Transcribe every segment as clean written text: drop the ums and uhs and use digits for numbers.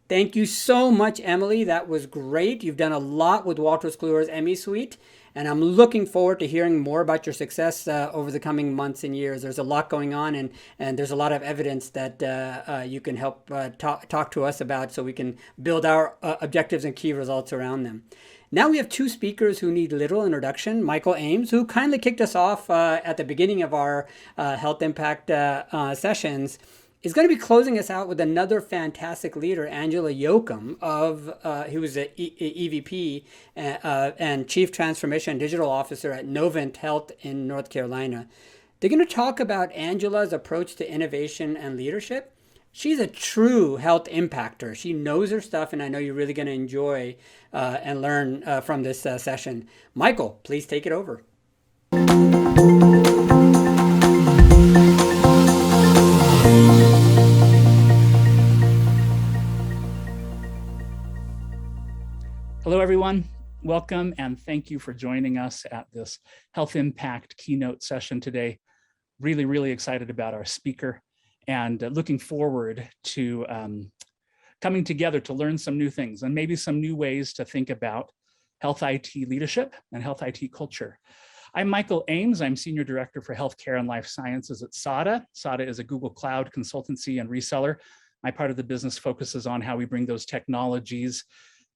Thank you so much, Emily. That was great. You've done a lot with Wolters Kluwer's Emmy Suite, and I'm looking forward to hearing more about your success over the coming months and years. There's a lot going on, and there's a lot of evidence that you can help talk to us about so we can build our objectives and key results around them. Now we have two speakers who need little introduction. Michael Ames, who kindly kicked us off at the beginning of our Health Impact sessions, is going to be closing us out with another fantastic leader, Angela Yochem, who was an EVP and Chief Transformation and Digital Officer at Novant Health in North Carolina. They're going to talk about Angela's approach to innovation and leadership. She's a true health impactor. She knows her stuff, and I know you're really going to enjoy and learn from this session. Michael, please take it over. Hello, everyone. Welcome, and thank you for joining us at this Health Impact Keynote session today. Really, really excited about our speaker and looking forward to coming together to learn some new things and maybe some new ways to think about health IT leadership and health IT culture. I'm Michael Ames. I'm Senior Director for Healthcare and Life Sciences at SADA. SADA is a Google Cloud consultancy and reseller. My part of the business focuses on how we bring those technologies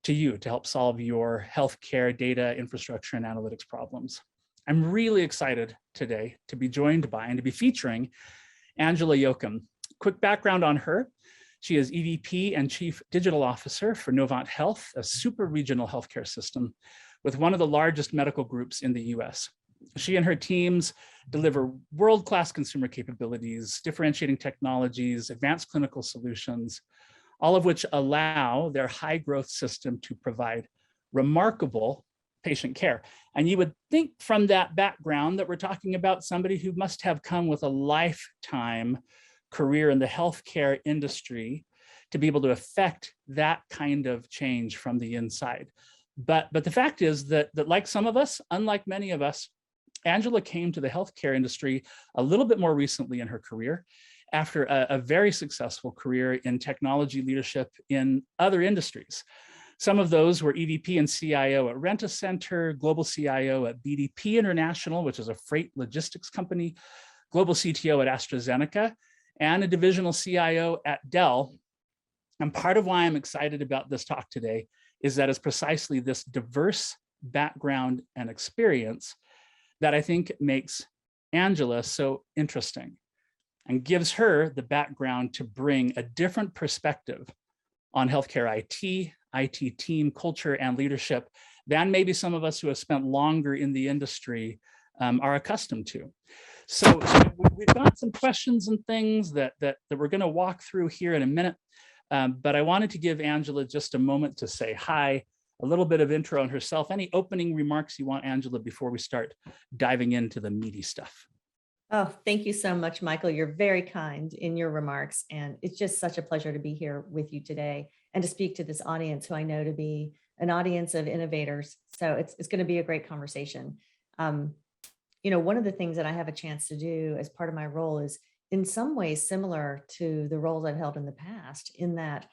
to you to help solve your healthcare data, infrastructure, and analytics problems. I'm really excited today to be joined by and to be featuring Angela Yochem. Quick background on her. She is EVP and Chief Digital Officer for Novant Health, a super regional healthcare system with one of the largest medical groups in the US. She and her teams deliver world-class consumer capabilities, differentiating technologies, advanced clinical solutions, all of which allow their high growth system to provide remarkable patient care. And you would think from that background that we're talking about somebody who must have come with a lifetime career in the healthcare industry to be able to affect that kind of change from the inside. But the fact is that like some of us, unlike many of us, Angela came to the healthcare industry a little bit more recently in her career, after a very successful career in technology leadership in other industries. Some of those were EVP and CIO at Rent-A-Center, Global CIO at BDP International, which is a freight logistics company, Global CTO at AstraZeneca, and a divisional CIO at Dell. And part of why I'm excited about this talk today is that it's precisely this diverse background and experience that I think makes Angela so interesting and gives her the background to bring a different perspective on healthcare IT team culture and leadership than maybe some of us who have spent longer in the industry are accustomed to. So we've got some questions and things that we're going to walk through here in a minute, but I wanted to give Angela just a moment to say hi, a little bit of intro on herself. Any opening remarks you want, Angela, before we start diving into the meaty stuff? Oh, thank you so much, Michael. You're very kind in your remarks, and it's just such a pleasure to be here with you today and to speak to this audience who I know to be an audience of innovators. So it's going to be a great conversation. One of the things that I have a chance to do as part of my role is in some ways similar to the roles I've held in the past, in that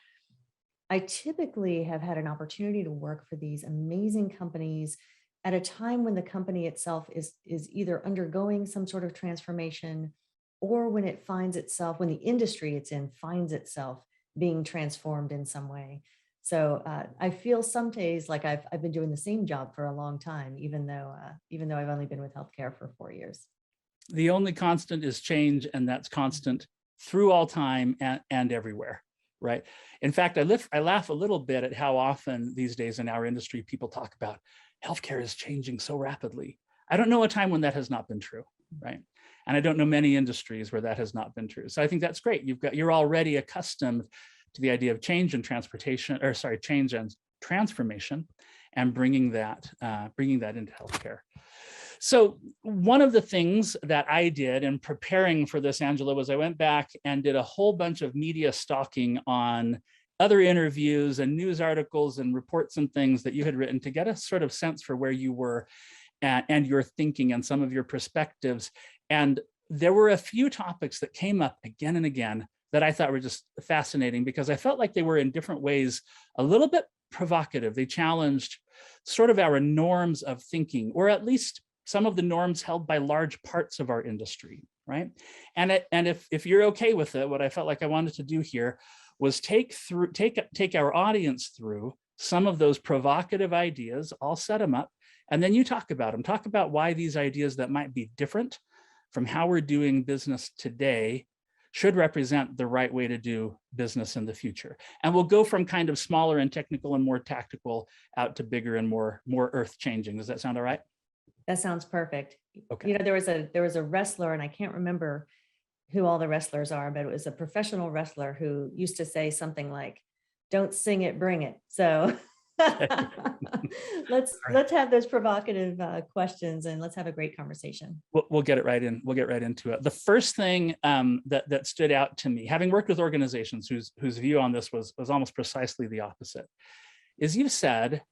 I typically have had an opportunity to work for these amazing companies at a time when the company itself is either undergoing some sort of transformation, or when it finds itself, when the industry it's in finds itself being transformed in some way. So I feel some days like I've been doing the same job for a long time, even though I've only been with healthcare for 4 years. The only constant is change, and that's constant through all time and everywhere, right? In fact, I laugh a little bit at how often these days in our industry people talk about healthcare is changing so rapidly. I don't know a time when that has not been true, right? And I don't know many industries where that has not been true. So I think that's great. You're already accustomed to the idea of change and change and transformation, and bringing that into healthcare. So one of the things that I did in preparing for this, Angela, was I went back and did a whole bunch of media stalking on other interviews and news articles and reports and things that you had written to get a sort of sense for where you were and your thinking and some of your perspectives. And there were a few topics that came up again and again that I thought were just fascinating, because I felt like they were in different ways a little bit provocative. They challenged sort of our norms of thinking, or at least some of the norms held by large parts of our industry, right? And if you're okay with it, what I felt like I wanted to do here was take our audience through some of those provocative ideas, I'll set them up, and then you talk about them. Talk about why these ideas that might be different from how we're doing business today should represent the right way to do business in the future. And we'll go from kind of smaller and technical and more tactical out to bigger and more earth changing. Does that sound all right? That sounds perfect. Okay. You know, there was a wrestler, and I can't remember who all the wrestlers are, but it was a professional wrestler who used to say something like, "Don't sing it, bring it." So let's have those provocative questions, and let's have a great conversation. We'll get it right in. We'll get right into it. The first thing that stood out to me, having worked with organizations whose view on this was almost precisely the opposite, is you've said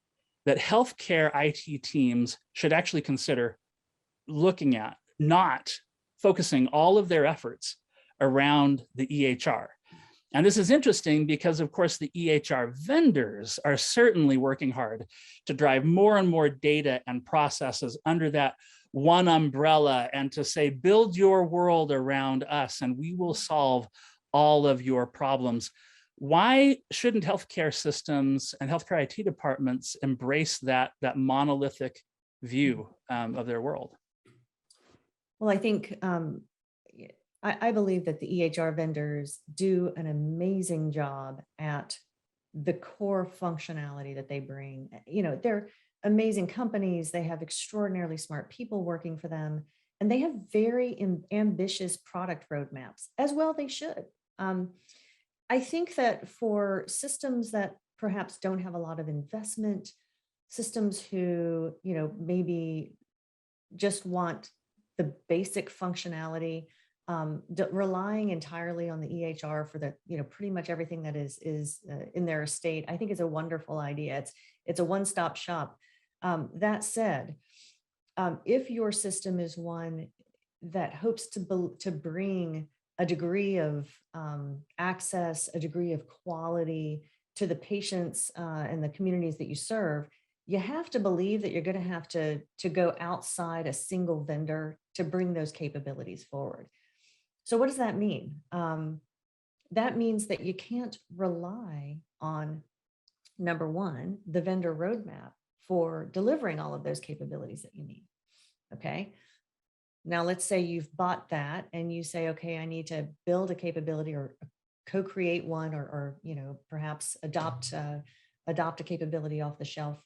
that healthcare IT teams should actually consider looking at, not focusing all of their efforts around the EHR. And this is interesting because, of course, the EHR vendors are certainly working hard to drive more and more data and processes under that one umbrella, and to say, build your world around us and we will solve all of your problems. Why shouldn't healthcare systems and healthcare IT departments embrace that monolithic view of their world? Well, I think I believe that the EHR vendors do an amazing job at the core functionality that they bring. You know, they're amazing companies. They have extraordinarily smart people working for them, and they have very ambitious product roadmaps as well. They should. I think that for systems that perhaps don't have a lot of investment, systems who, you know, maybe just want the basic functionality, relying entirely on the EHR for the, you know, pretty much everything that is in their estate, I think is a wonderful idea. It's a one-stop shop. That said, if your system is one that hopes to bring a degree of access, a degree of quality to the patients and the communities that you serve, you have to believe that you're going to have to go outside a single vendor to bring those capabilities forward. So what does that mean? That means that you can't rely on, number one, the vendor roadmap for delivering all of those capabilities that you need. Okay. Now let's say you've bought that and you say, okay, I need to build a capability or co-create one, or you know, perhaps adopt a capability off the shelf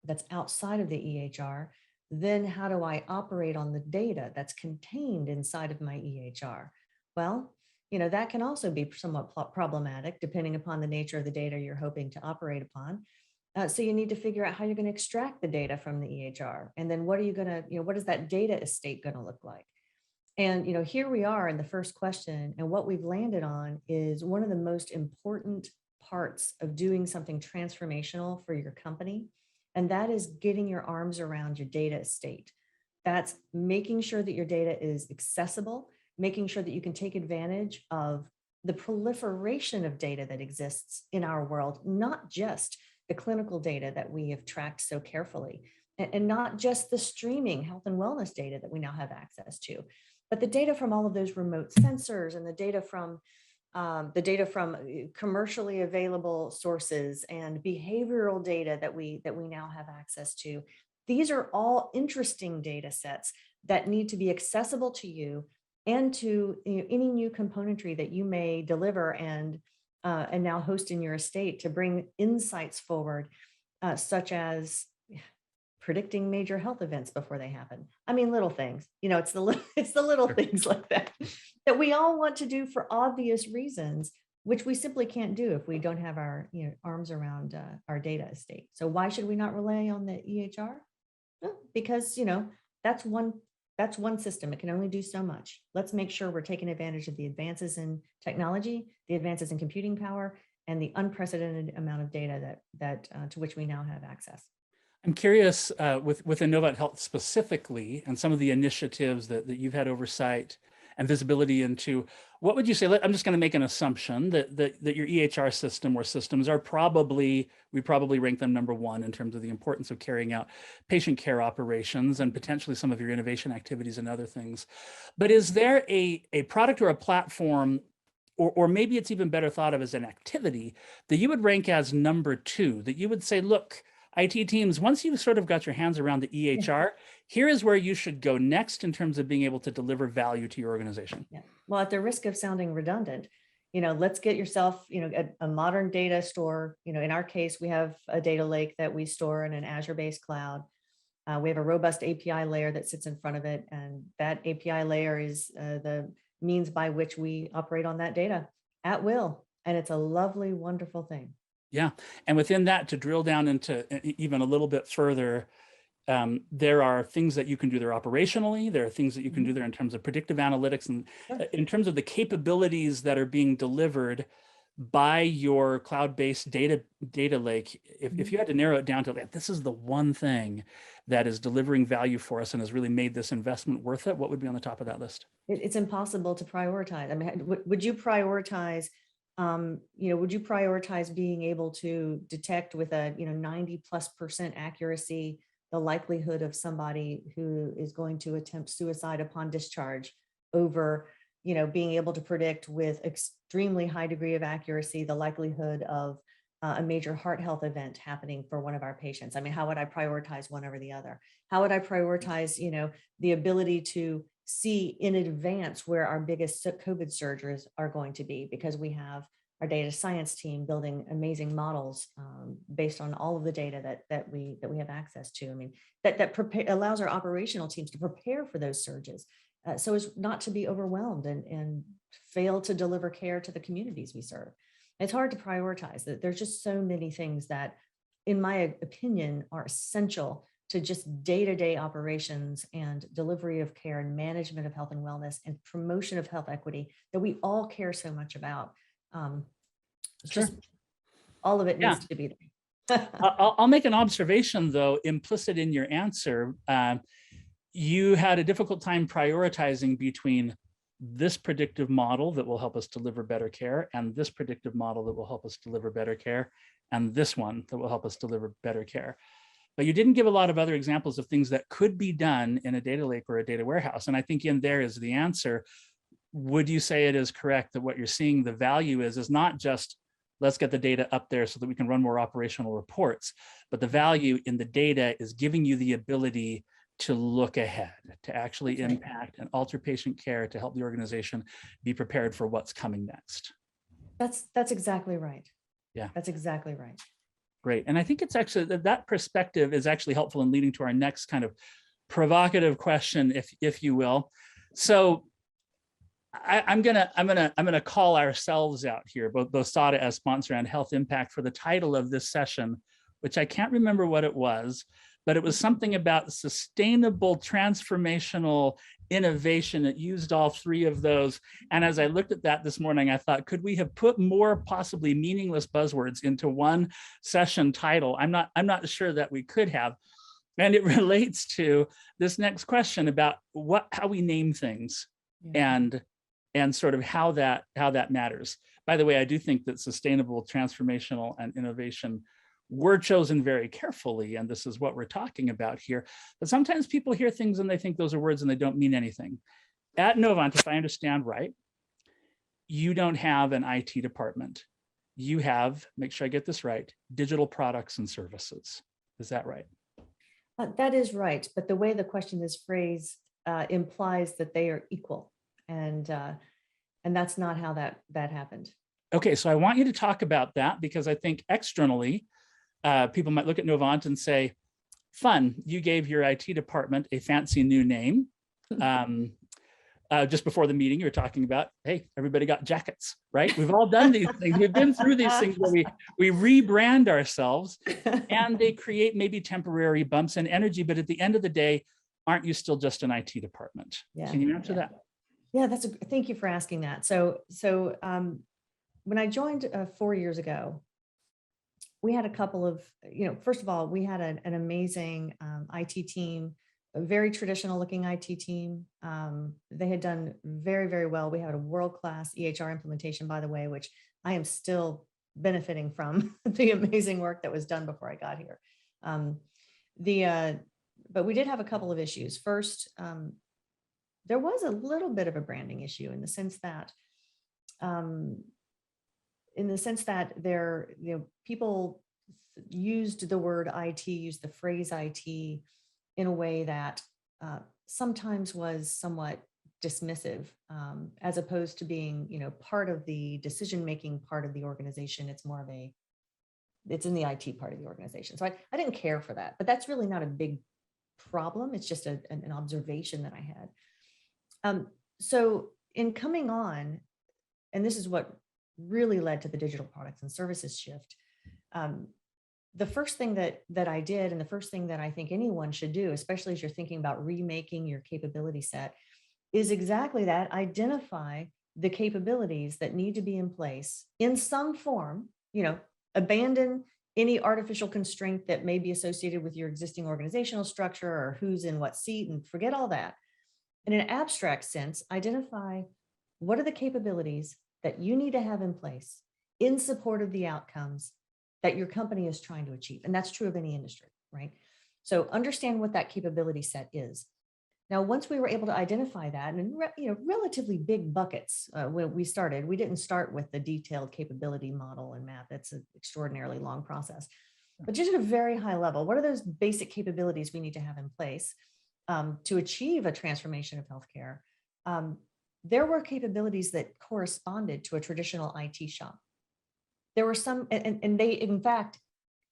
that's outside of the EHR. Then how do I operate on the data that's contained inside of my EHR? Well, you know, that can also be somewhat problematic depending upon the nature of the data you're hoping to operate upon. So you need to figure out how you're going to extract the data from the EHR. And then what are you going to, you know, what is that data estate going to look like? And, you know, here we are in the first question, and what we've landed on is one of the most important parts of doing something transformational for your company. And that is getting your arms around your data estate. That's making sure that your data is accessible, making sure that you can take advantage of the proliferation of data that exists in our world, not just the clinical data that we have tracked so carefully, and not just the streaming health and wellness data that we now have access to, but the data from all of those remote sensors and the data from commercially available sources and behavioral data that we now have access to. These are all interesting data sets that need to be accessible to you and to, you know, any new componentry that you may deliver and now host in your estate to bring insights forward, such as predicting major health events before they happen. I mean, little things, you know, it's the little things like that we all want to do for obvious reasons, which we simply can't do if we don't have our, you know, arms around our data estate. So why should we not rely on the EHR? Well, because, you know, that's one system. It can only do so much. Let's make sure we're taking advantage of the advances in technology, the advances in computing power, and the unprecedented amount of data that to which we now have access. I'm curious with Innovate Health specifically, and some of the initiatives that you've had oversight and visibility into, what would you say? I'm just going to make an assumption that your EHR system or systems are we probably rank them number one in terms of the importance of carrying out patient care operations and potentially some of your innovation activities and other things. But is there a product or a platform, or maybe it's even better thought of as an activity, that you would rank as number two, that you would say, look, IT teams, once you've sort of got your hands around the EHR, here is where you should go next in terms of being able to deliver value to your organization? Yeah. Well, at the risk of sounding redundant, let's get yourself, a modern data store. In our case, we have a data lake that we store in an Azure-based cloud. We have a robust API layer that sits in front of it. And that API layer is the means by which we operate on that data at will. And it's a lovely, wonderful thing. Yeah. And within that, to drill down into even a little bit further, there are things that you can do there operationally. There are things that you can do there in terms of predictive analytics and in terms of the capabilities that are being delivered by your cloud-based data lake. If you had to narrow it down to, like, this is the one thing that is delivering value for us and has really made this investment worth it, what would be on the top of that list? It's impossible to prioritize. I mean, would you prioritize? Would you prioritize being able to detect with a 90+% accuracy the likelihood of somebody who is going to attempt suicide upon discharge over being able to predict with extremely high degree of accuracy the likelihood of a major heart health event happening for one of our patients? I mean, how would I prioritize one over the other? How would I prioritize the ability to see in advance where our biggest COVID surges are going to be, because we have our data science team building amazing models based on all of the data that we have access to. I mean, that allows our operational teams to prepare for those surges, so as not to be overwhelmed and fail to deliver care to the communities we serve. It's hard to prioritize that. There's just so many things that, in my opinion, are essential to just day-to-day operations and delivery of care and management of health and wellness and promotion of health equity that we all care so much about. Just all of it needs to be there. I'll make an observation, though, implicit in your answer. You had a difficult time prioritizing between this predictive model that will help us deliver better care and this predictive model that will help us deliver better care and this one that will help us deliver better care. But you didn't give a lot of other examples of things that could be done in a data lake or a data warehouse. And I think in there is the answer. Would you say it is correct that what you're seeing the value is not just, let's get the data up there so that we can run more operational reports, but the value in the data is giving you the ability to look ahead, to actually impact and alter patient care to help the organization be prepared for what's coming next? That's exactly right. Yeah, that's exactly right. Great. And I think it's actually that perspective is actually helpful in leading to our next kind of provocative question, if you will. So I'm gonna call ourselves out here, both SADA as sponsor and HealthIMPACT, for the title of this session, which I can't remember what it was, but it was something about sustainable transformational innovation. It used all three of those. And as I looked at that this morning, I thought, could we have put more possibly meaningless buzzwords into one session title? I'm not sure that we could have. And it relates to this next question about how we name things and sort of how that matters. By the way, I do think that sustainable, transformational, and innovation were chosen very carefully, and this is what we're talking about here. But sometimes people hear things and they think those are words and they don't mean anything. At Novant, if I understand right, you don't have an IT department. You have, make sure I get this right, digital products and services. Is that right? That is right. But the way the question is phrased implies that they are equal. And that's not how that happened. Okay, so I want you to talk about that, because I think externally, people might look at Novant and say, fun, you gave your IT department a fancy new name. Just before the meeting, you were talking about, hey, everybody got jackets, right? We've all done these things. We've been through these things where we rebrand ourselves and they create maybe temporary bumps in energy, but at the end of the day, aren't you still just an IT department? Yeah, can you answer that? Yeah, thank you for asking that. So when I joined 4 years ago, we had a couple of, first of all, we had an amazing IT team a very traditional looking IT team. They had done very, very well. We had a world-class EHR implementation, by the way, which I am still benefiting from the amazing work that was done before I got here. But we did have a couple of issues. First, there was a little bit of a branding issue in the sense that people used the word IT, used the phrase IT in a way that sometimes was somewhat dismissive, as opposed to being, part of the decision-making part of the organization. It's in the IT part of the organization. So I didn't care for that, but that's really not a big problem. It's just an observation that I had. So in coming on, and this is what really led to the digital products and services shift. The first thing that I did, and the first thing that I think anyone should do, especially as you're thinking about remaking your capability set, is exactly that: identify the capabilities that need to be in place in some form, abandon any artificial constraint that may be associated with your existing organizational structure or who's in what seat, and forget all that. In an abstract sense, identify what are the capabilities that you need to have in place in support of the outcomes that your company is trying to achieve. And that's true of any industry, right? So understand what that capability set is. Now, once we were able to identify that, and relatively big buckets, when we started, we didn't start with the detailed capability model and map. That's an extraordinarily long process. But just at a very high level, what are those basic capabilities we need to have in place to achieve a transformation of healthcare? There were capabilities that corresponded to a traditional IT shop. There were some, and they in fact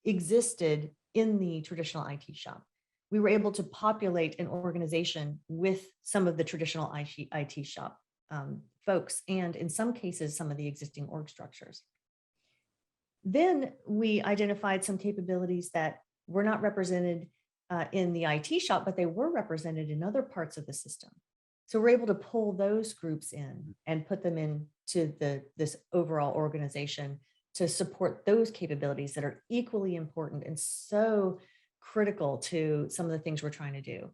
existed in the traditional IT shop. We were able to populate an organization with some of the traditional IT shop folks, and in some cases, some of the existing org structures. Then we identified some capabilities that were not represented in the IT shop, but they were represented in other parts of the system. So we're able to pull those groups in and put them into this overall organization to support those capabilities that are equally important and so critical to some of the things we're trying to do.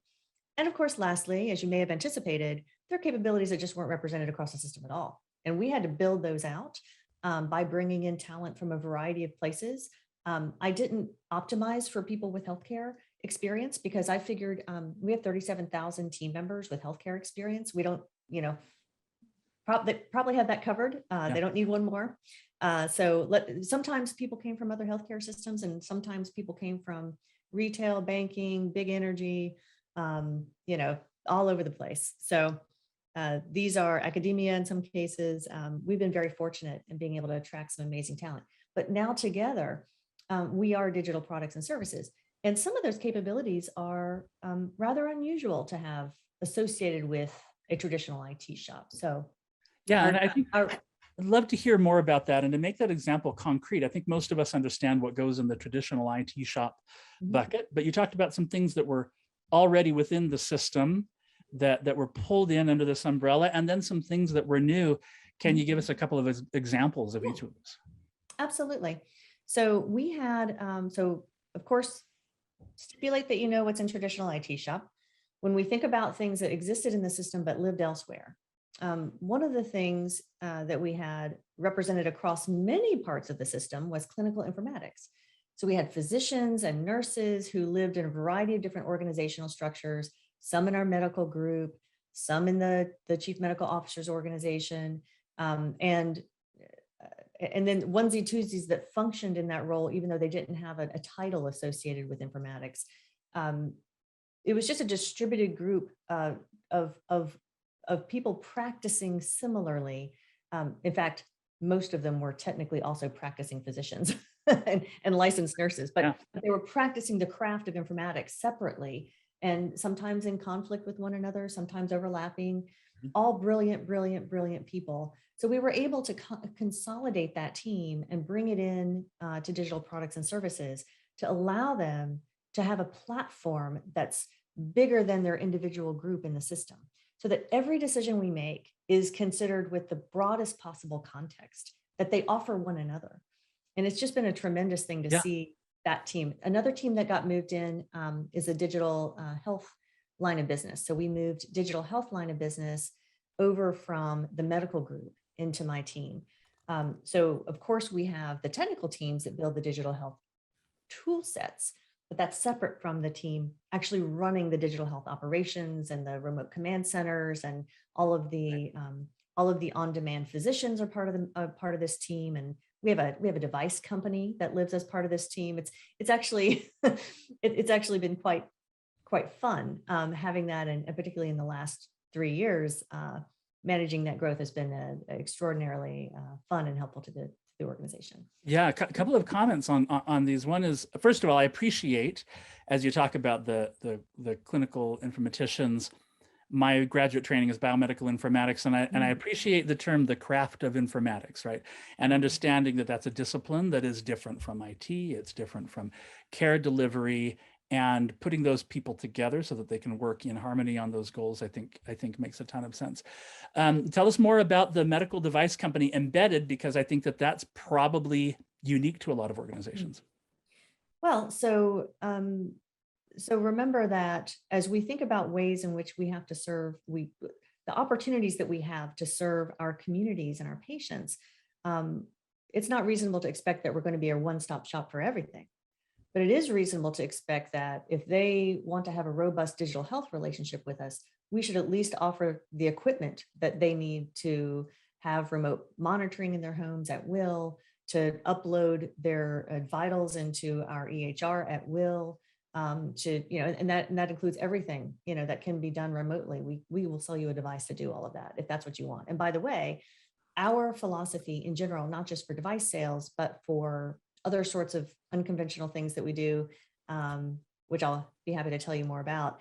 And of course, lastly, as you may have anticipated, there are capabilities that just weren't represented across the system at all. And we had to build those out by bringing in talent from a variety of places. I didn't optimize for people with healthcare experience because I figured we have 37,000 team members with healthcare experience. We don't, they probably have that covered. They don't need one more. Sometimes people came from other healthcare systems, and sometimes people came from retail, banking, big energy, all over the place. So these are academia in some cases. We've been very fortunate in being able to attract some amazing talent. But now together, we are digital products and services. And some of those capabilities are rather unusual to have associated with a traditional IT shop. So yeah, and I think I'd love to hear more about that. And to make that example concrete, I think most of us understand what goes in the traditional IT shop bucket, but you talked about some things that were already within the system that were pulled in under this umbrella, and then some things that were new. Can you give us a couple of examples of each of those? Absolutely. So we had, of course, stipulate that you know what's in traditional IT shop. When we think about things that existed in the system but lived elsewhere, one of the things that we had represented across many parts of the system was clinical informatics. So we had physicians and nurses who lived in a variety of different organizational structures, some in our medical group, some in the chief medical officer's organization, and then onesie twosies that functioned in that role, even though they didn't have a title associated with informatics. It was just a distributed group of people practicing similarly. In fact, most of them were technically also practicing physicians and licensed nurses, but they were practicing the craft of informatics separately, and sometimes in conflict with one another, sometimes overlapping, all brilliant, brilliant, brilliant people. So we were able to consolidate that team and bring it in to digital products and services to allow them to have a platform that's bigger than their individual group in the system, so that every decision we make is considered with the broadest possible context that they offer one another. And it's just been a tremendous thing to see that team. Another team that got moved in is a digital health line of business. So we moved digital health line of business over from the medical group into my team. So of course we have the technical teams that build the digital health tool sets, but that's separate from the team actually running the digital health operations and the remote command centers, and all of the on-demand physicians are part of this team. And we have a device company that lives as part of this team. It's actually it's actually been quite fun having that, and particularly in the last 3 years, managing that growth has been extraordinarily fun and helpful to the organization. Yeah, a couple of comments on these. One is, first of all, I appreciate, as you talk about the clinical informaticians, my graduate training is biomedical informatics, and I appreciate the term the craft of informatics, right? And understanding that that's a discipline that is different from IT, it's different from care delivery, and putting those people together so that they can work in harmony on those goals, I think makes a ton of sense. Tell us more about the medical device company Embedded, because I think that that's probably unique to a lot of organizations. Well, so remember that as we think about ways in which we have to serve, the opportunities that we have to serve our communities and our patients, it's not reasonable to expect that we're going to be a one-stop shop for everything. But it is reasonable to expect that if they want to have a robust digital health relationship with us, we should at least offer the equipment that they need to have remote monitoring in their homes at will, to upload their vitals into our EHR at will, and that includes everything, that can be done remotely. We will sell you a device to do all of that if that's what you want. And by the way, our philosophy in general, not just for device sales, but for other sorts of unconventional things that we do, which I'll be happy to tell you more about,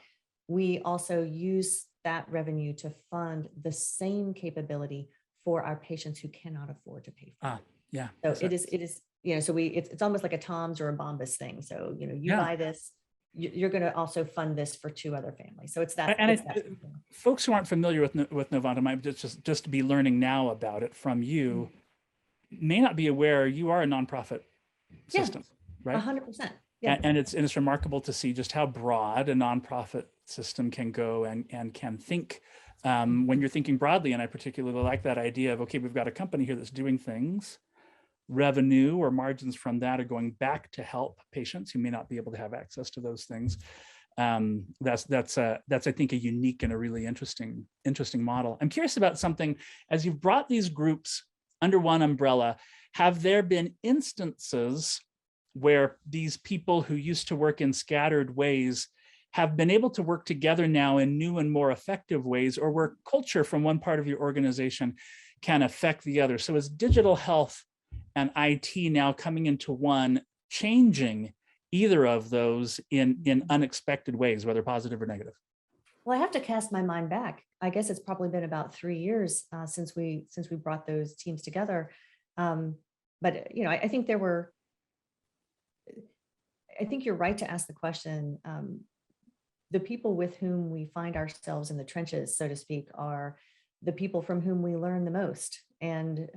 we also use that revenue to fund the same capability for our patients who cannot afford to pay for it. Yeah. So it is, so it's almost like a Tom's or a Bombas thing. So, you buy this, you're going to also fund this for 2 other families. So it's that. And folks who aren't familiar with Novanta might just be learning now about it from you, may not be aware you are a nonprofit system, right? 100%. Yeah. And it's remarkable to see just how broad a nonprofit system can go and can think when you're thinking broadly. And I particularly like that idea of, okay, we've got a company here that's doing things, revenue or margins from that are going back to help patients who may not be able to have access to those things. That's I think a unique and a really interesting model. I'm curious about something. As you've brought these groups under one umbrella, have there been instances where these people who used to work in scattered ways have been able to work together now in new and more effective ways, or where culture from one part of your organization can affect the other? So is digital health and IT now coming into one, changing either of those in unexpected ways, whether positive or negative? Well, I have to cast my mind back. I guess it's probably been about 3 years since we brought those teams together. But I think I think you're right to ask the question. The people with whom we find ourselves in the trenches, so to speak, are the people from whom we learn the most. And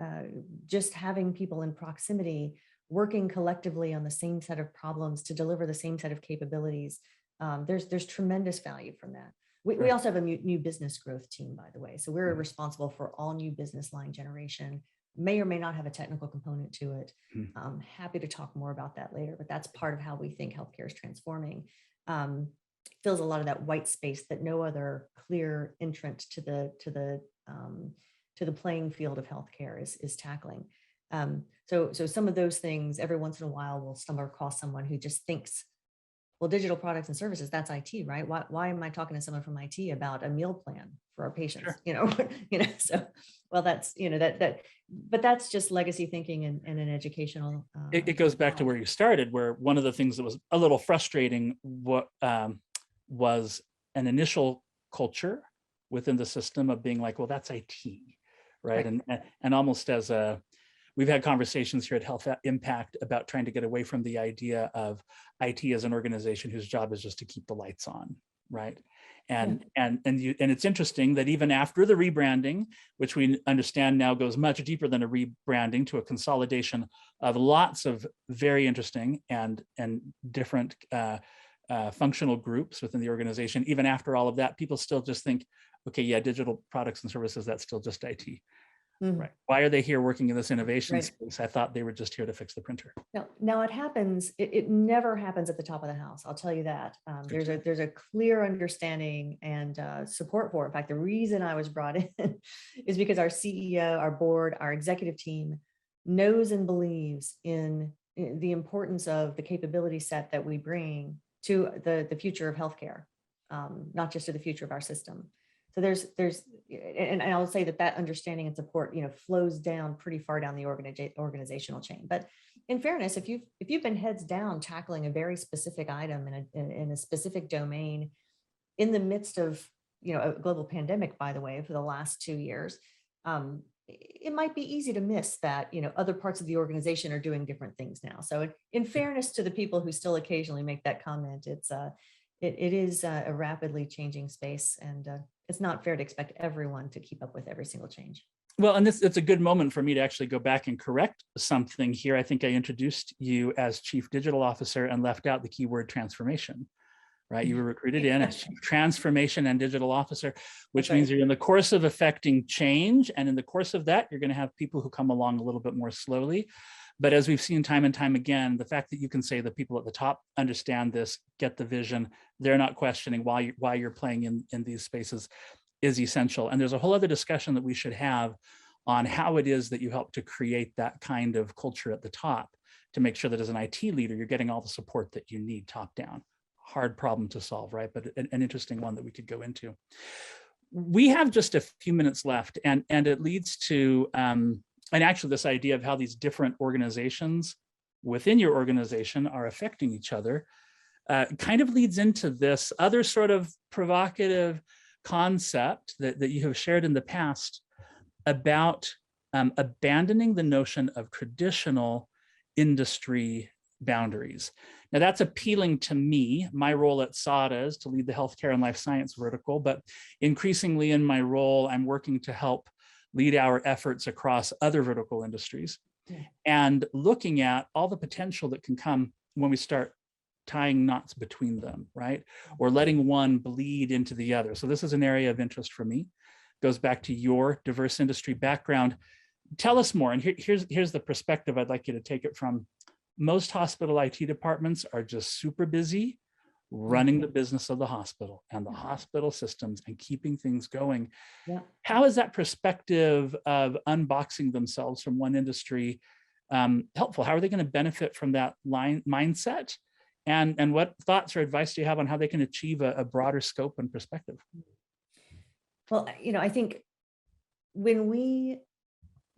just having people in proximity, working collectively on the same set of problems to deliver the same set of capabilities, there's tremendous value from that. We also have a new business growth team, by the way. So we're responsible for all new business line generation, may or may not have a technical component to it. Happy to talk more about that later, but that's part of how we think healthcare is transforming. Fills a lot of that white space that no other clear entrant to the playing field of healthcare is tackling. So some of those things, every once in a while, we'll stumble across someone who just thinks, well, digital products and services, that's IT, right? Why am I talking to someone from IT about a meal plan for our patients? Sure. So, well, that's, but that's just legacy thinking and an educational. It goes back to where you started, where one of the things that was a little frustrating was an initial culture within the system of being like, well, that's IT, right? And almost as we've had conversations here at HealthIMPACT about trying to get away from the idea of IT as an organization whose job is just to keep the lights on, right? And it's interesting that even after the rebranding, which we understand now goes much deeper than a rebranding to a consolidation of lots of very interesting and different functional groups within the organization. Even after all of that, people still just think, okay, yeah, digital products and services, that's still just IT. Right. Why are they here working in this innovation space? I thought they were just here to fix the printer. Now it happens. It never happens at the top of the house. I'll tell you that. There's a clear understanding and support for it. In fact, the reason I was brought in is because our CEO, our board, our executive team knows and believes in the importance of the capability set that we bring to the future of healthcare, not just to the future of our system. So and I'll say that understanding and support, flows down pretty far down the organizational chain. But in fairness, if you've been heads down tackling a very specific item in a specific domain in the midst of, a global pandemic, by the way, for the last 2 years, it might be easy to miss that, other parts of the organization are doing different things now. So in fairness to the people who still occasionally make that comment, it is a rapidly changing space, and it's not fair to expect everyone to keep up with every single change. Well, and it's a good moment for me to actually go back and correct something here. I think I introduced you as Chief Digital Officer and left out the keyword transformation, right? You were recruited in as Chief Transformation and Digital Officer, which means you're in the course of affecting change. And in the course of that, you're going to have people who come along a little bit more slowly. But as we've seen time and time again, the fact that you can say the people at the top understand this, get the vision, they're not questioning why you're playing in these spaces is essential. And there's a whole other discussion that we should have on how it is that you help to create that kind of culture at the top to make sure that as an IT leader, you're getting all the support that you need top down. Hard problem to solve, right? But an interesting one that we could go into. We have just a few minutes left, and it leads to, and actually this idea of how these different organizations within your organization are affecting each other kind of leads into this other sort of provocative concept that you have shared in the past about abandoning the notion of traditional industry boundaries. Now that's appealing to me. My role at SADA is to lead the healthcare and life science vertical, but increasingly in my role, I'm working to help lead our efforts across other vertical industries and looking at all the potential that can come when we start tying knots between them, right? Or letting one bleed into the other. So this is an area of interest for me. Goes back to your diverse industry background. Tell us more. And here's the perspective I'd like you to take it from. Most hospital IT departments are just super busy running the business of the hospital and the hospital systems and keeping things going. How is that perspective of unboxing themselves from one industry helpful? How are they going to benefit from that mindset? And what thoughts or advice do you have on how they can achieve a broader scope and perspective? Well, I think when we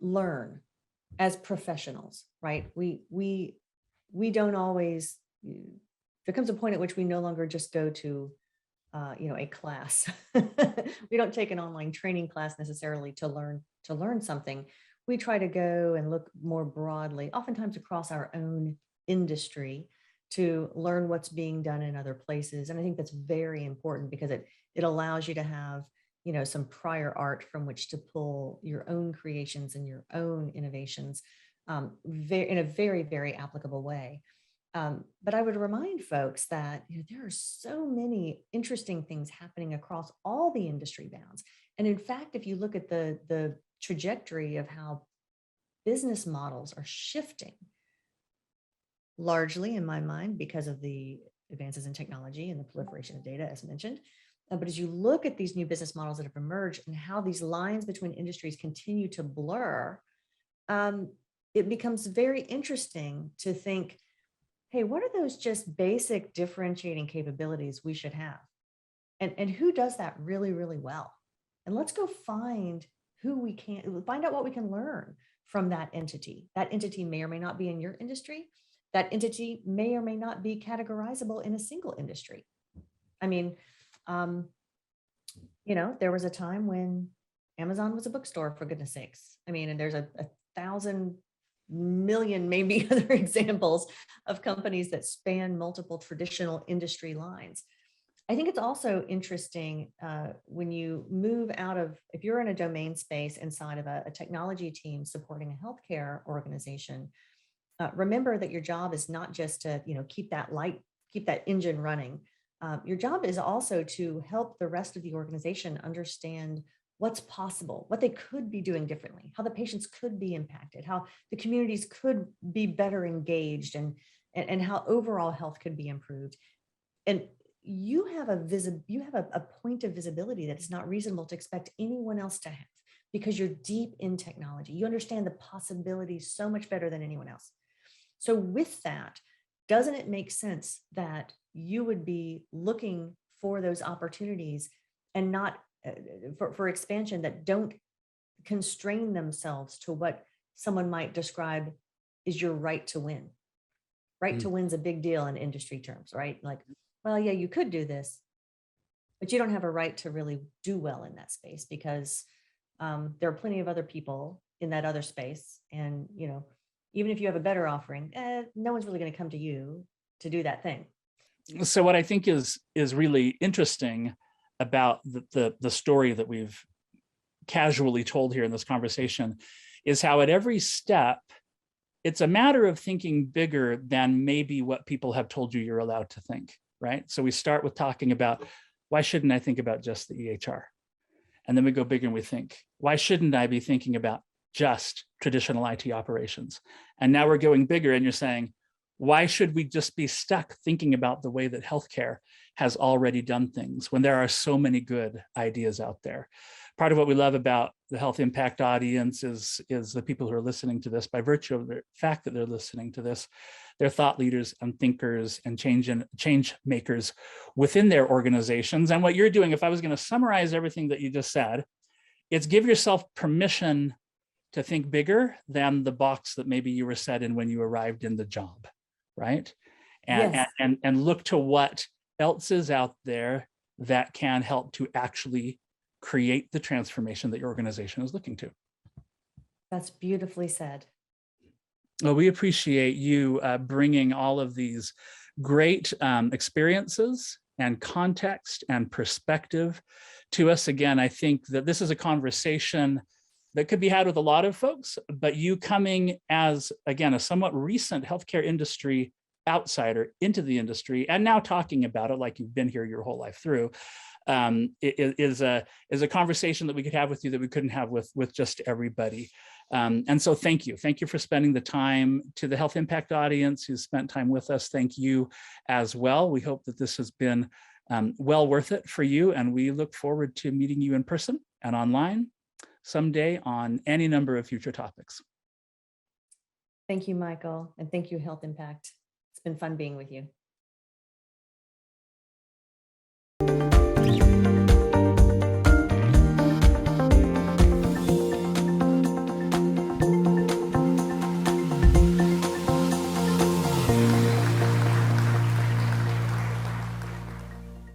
learn as professionals, right, we don't always, there comes a point at which we no longer just go to, a class. We don't take an online training class necessarily to learn something. We try to go and look more broadly, oftentimes across our own industry, to learn what's being done in other places. And I think that's very important because it allows you to have, some prior art from which to pull your own creations and your own innovations in a very, very applicable way. But I would remind folks that there are so many interesting things happening across all the industry bounds. And in fact, if you look at the trajectory of how business models are shifting, largely in my mind because of the advances in technology and the proliferation of data, as mentioned. But as you look at these new business models that have emerged and how these lines between industries continue to blur, it becomes very interesting to think, hey, what are those just basic differentiating capabilities we should have? And who does that really, really well? And let's go find find out what we can learn from that entity. That entity may or may not be in your industry. That entity may or may not be categorizable in a single industry. I mean, there was a time when Amazon was a bookstore, for goodness sakes. I mean, and there's a 1,000 million, maybe other examples of companies that span multiple traditional industry lines. I think it's also interesting when you move out of, if you're in a domain space inside of a technology team supporting a healthcare organization, remember that your job is not just to, keep that light keep that engine running. Your job is also to help the rest of the organization understand what's possible, what they could be doing differently, how the patients could be impacted, how the communities could be better engaged, and how overall health could be improved. And you have a point of visibility that is not reasonable to expect anyone else to have, because you're deep in technology. You understand the possibilities so much better than anyone else. So with that, doesn't it make sense that you would be looking for those opportunities and not for expansion that don't constrain themselves to what someone might describe is your right to win? Right to win's a big deal in industry terms, right? Like, well, yeah, you could do this, but you don't have a right to really do well in that space, because there are plenty of other people in that other space. And, even if you have a better offering, no one's really going to come to you to do that thing. So what I think is really interesting about the story that we've casually told here in this conversation is how at every step, it's a matter of thinking bigger than maybe what people have told you you're allowed to think, right? So we start with talking about, why shouldn't I think about just the EHR? And then we go bigger and we think, why shouldn't I be thinking about just traditional IT operations? And now we're going bigger and you're saying, why should we just be stuck thinking about the way that healthcare has already done things when there are so many good ideas out there? Part of what we love about the Health Impact audience is the people who are listening to this, by virtue of the fact that they're listening to this, they're thought leaders and thinkers and change makers within their organizations. And what you're doing, if I was going to summarize everything that you just said, it's give yourself permission to think bigger than the box that maybe you were set in when you arrived in the job, right? Yes. And look to what else is out there that can help to actually create the transformation that your organization is looking to. That's beautifully said. Well, we appreciate you bringing all of these great experiences and context and perspective to us. Again, I think that this is a conversation that could be had with a lot of folks, but you coming as, again, a somewhat recent healthcare industry outsider into the industry and now talking about it like you've been here your whole life through, is a conversation that we could have with you that we couldn't have with just everybody. And so thank you for spending the time. To the Health Impact audience who's spent time with us, thank you as well. We hope that this has been well worth it for you, and we look forward to meeting you in person and online someday on any number of future topics. Thank you, Michael, and thank you, Health Impact. It's been fun being with you.